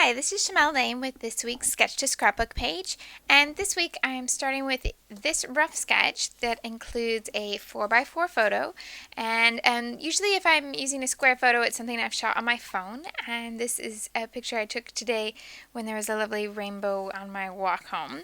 Hi, this is Shimelle Lane with this week's Sketch to Scrapbook page, and this week I am starting with this rough sketch that includes a 4x4 photo, and usually if I'm using a square photo it's something I've shot on my phone, and this is a picture I took today when there was a lovely rainbow on my walk home.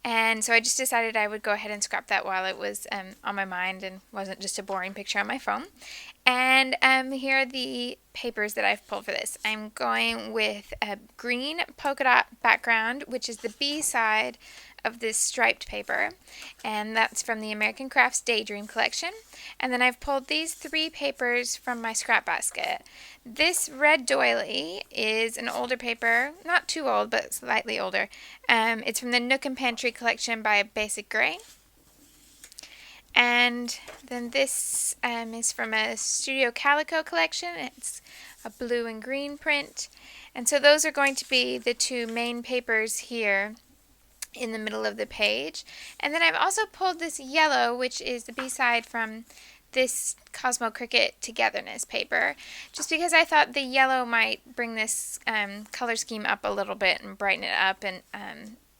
And so I just decided I would go ahead and scrap that while it was on my mind and wasn't just a boring picture on my phone. And here are the papers that I've pulled for this. I'm going with a green polka dot background, which is the B side of this striped paper, and that's from the American Crafts Daydream collection. And then I've pulled these three papers from my scrap basket. This red doily is an older paper, not too old, but slightly older. It's from the Nook and Pantry collection by Basic Gray. And then this is from a Studio Calico collection. It's a blue and green print. And so those are going to be the two main papers here in the middle of the page. And then I've also pulled this yellow, which is the B-side from this Cosmo Cricket Togetherness paper, just because I thought the yellow might bring this color scheme up a little bit and brighten it up, and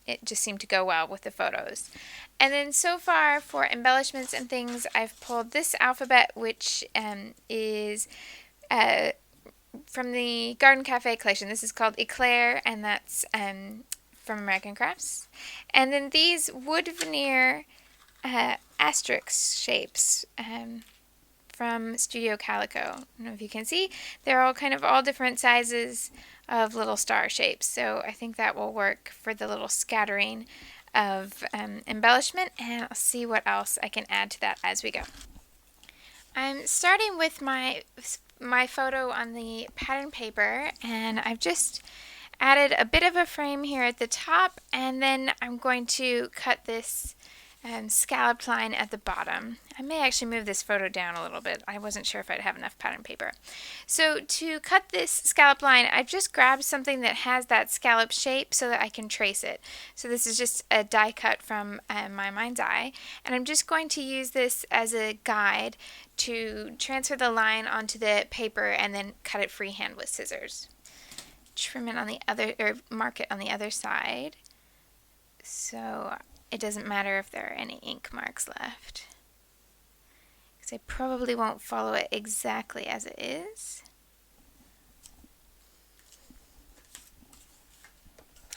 it just seemed to go well with the photos. And then so far for embellishments and things, I've pulled this alphabet, which is from the Garden Cafe collection. This is called Eclair, and that's from American Crafts. And then these wood veneer asterisk shapes from Studio Calico. I don't know if you can see. They're all kind of all different sizes of little star shapes. So I think that will work for the little scattering of embellishment, and I'll see what else I can add to that as we go. I'm starting with my photo on the pattern paper, and I've just added a bit of a frame here at the top, and then I'm going to cut this scalloped line at the bottom. I may actually move this photo down a little bit. I wasn't sure if I'd have enough pattern paper. So to cut this scallop line, I've just grabbed something that has that scallop shape so that I can trace it. So this is just a die cut from my mind's eye, and I'm just going to use this as a guide to transfer the line onto the paper and then cut it freehand with scissors. Trim it on the other, or mark it on the other side, so it doesn't matter if there are any ink marks left, because I probably won't follow it exactly as it is.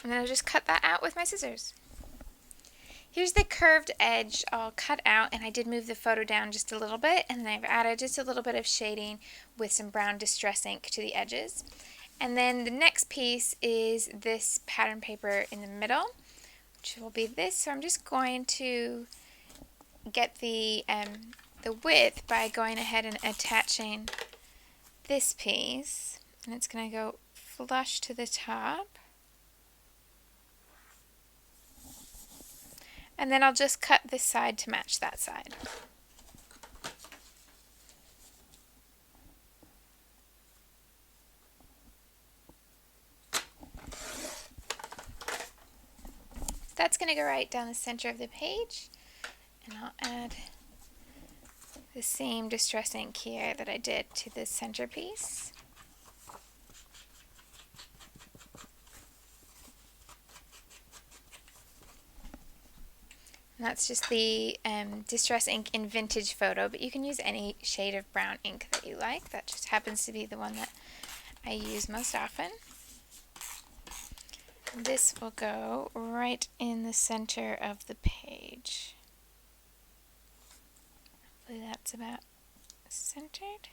And then I'll just cut that out with my scissors. Here's the curved edge all cut out, and I did move the photo down just a little bit, and then I've added just a little bit of shading with some brown distress ink to the edges. And then the next piece is this pattern paper in the middle, which will be this. So I'm just going to get the width by going ahead and attaching this piece, and it's going to go flush to the top. And then I'll just cut this side to match that side. That's going to go right down the center of the page, and I'll add the same distress ink here that I did to the centerpiece. And that's just the distress ink in Vintage Photo, but you can use any shade of brown ink that you like. That just happens to be the one that I use most often. This will go right in the center of the page. Hopefully that's about centered.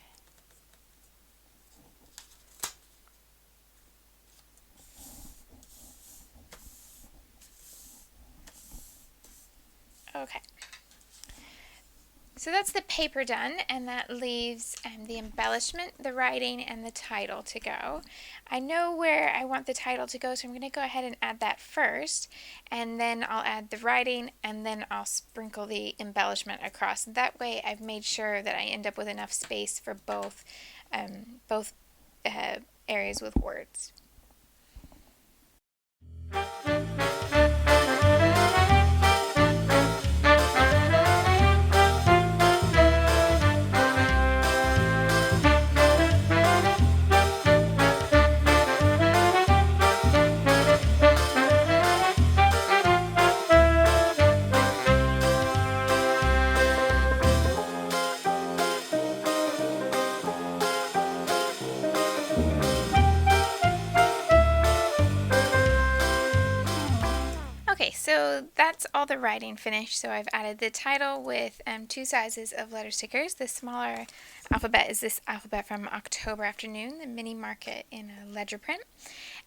Okay. So that's the paper done, and that leaves the embellishment, the writing, and the title to go. I know where I want the title to go, so I'm going to go ahead and add that first, and then I'll add the writing, and then I'll sprinkle the embellishment across. That way I've made sure that I end up with enough space for both areas with words. so that's all the writing finished. So I've added the title with 2 sizes of letter stickers. The smaller alphabet is this alphabet from October Afternoon, the mini market in a ledger print.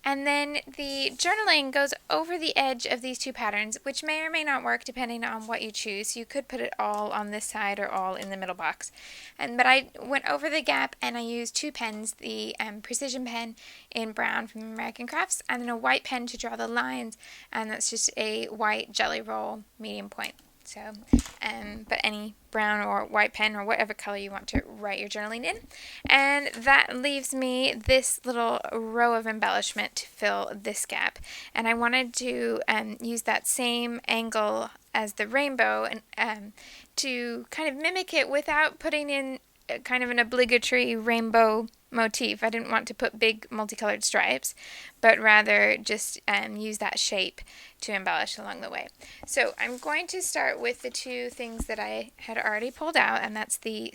And then the journaling goes over the edge of these 2 patterns, which may or may not work depending on what you choose. You could put it all on this side or all in the middle box. But I went over the gap and I used 2 pens, the precision pen in brown from American Crafts, and then a white pen to draw the lines, and that's just a white Jelly Roll medium point. So, but any brown or white pen or whatever color you want to write your journaling in. And that leaves me this little row of embellishment to fill this gap. And I wanted to use that same angle as the rainbow and to kind of mimic it without putting in kind of an obligatory rainbow motif. I didn't want to put big multicolored stripes, but rather just use that shape to embellish along the way. So I'm going to start with the 2 things that I had already pulled out, and that's the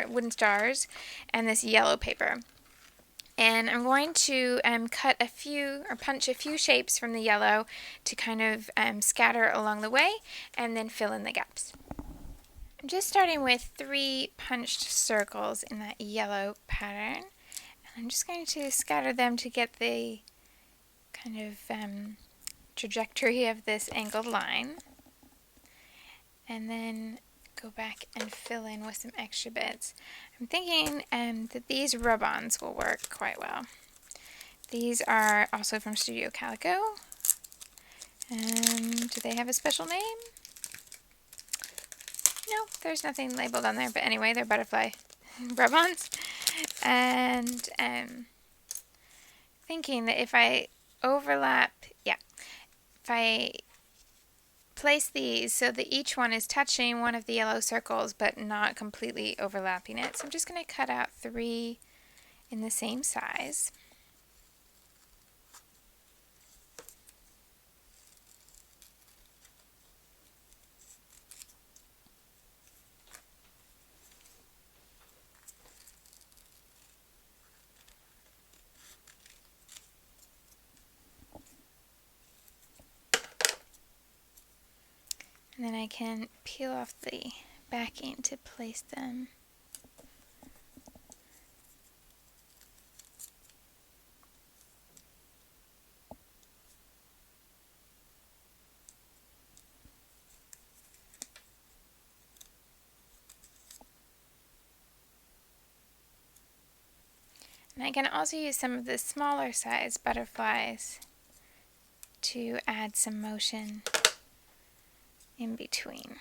wooden stars and this yellow paper. And I'm going to cut a few or punch a few shapes from the yellow to kind of scatter along the way and then fill in the gaps. I'm just starting with 3 punched circles in that yellow pattern. And I'm just going to scatter them to get the kind of trajectory of this angled line. And then go back and fill in with some extra bits. I'm thinking that these rub-ons will work quite well. These are also from Studio Calico. Do they have a special name? No, there's nothing labeled on there, but anyway, they're butterfly rub-ons. And thinking that if I overlap, if I place these so that each one is touching one of the yellow circles but not completely overlapping it. So I'm just going to cut out 3 in the same size. And then I can peel off the backing to place them. And I can also use some of the smaller size butterflies to add some motion in between.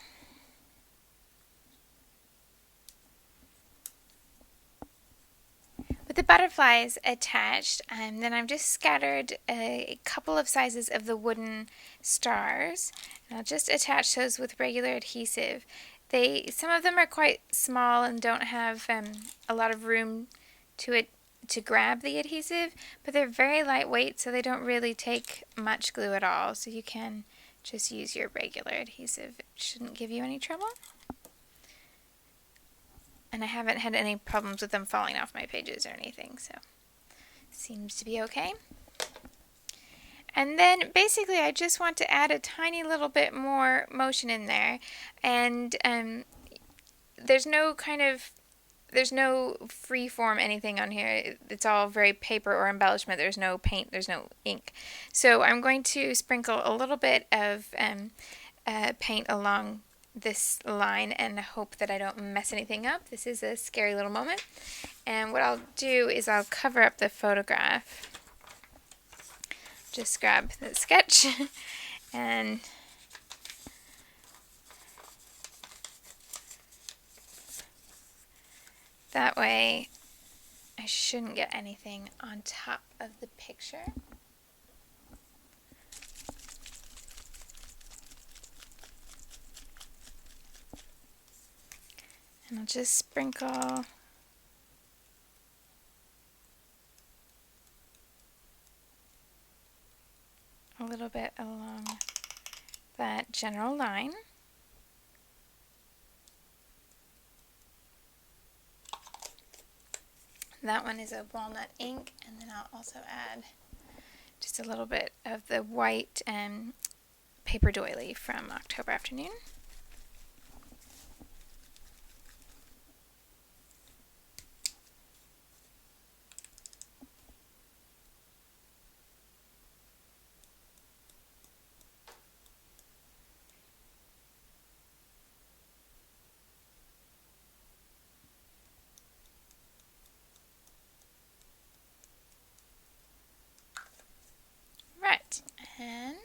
With the butterflies attached, then I've just scattered a couple of sizes of the wooden stars, and I'll just attach those with regular adhesive. Some of them are quite small and don't have a lot of room to grab the adhesive, but they're very lightweight, so they don't really take much glue at all. So you can just use your regular adhesive. It shouldn't give you any trouble. And I haven't had any problems with them falling off my pages or anything, so seems to be okay. And then basically I just want to add a tiny little bit more motion in there, and there's no free form anything on here. It's all very paper or embellishment. There's no paint, there's no ink. So I'm going to sprinkle a little bit of paint along this line and hope that I don't mess anything up. This is a scary little moment. And what I'll do is I'll cover up the photograph. Just grab the sketch and that way I shouldn't get anything on top of the picture. And I'll just sprinkle a little bit along that general line. That one is a walnut ink, and then I'll also add just a little bit of the white paper doily from October Afternoon. Right, and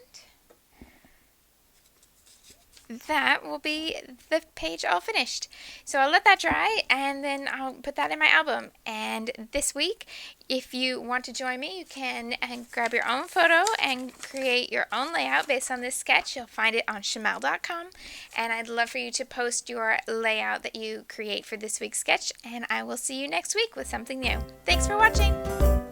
that will be the page all finished. So I'll let that dry and then I'll put that in my album. And this week, if you want to join me, you can grab your own photo and create your own layout based on this sketch. You'll find it on Shimelle.com, and I'd love for you to post your layout that you create for this week's sketch, and I will see you next week with something new. Thanks for watching!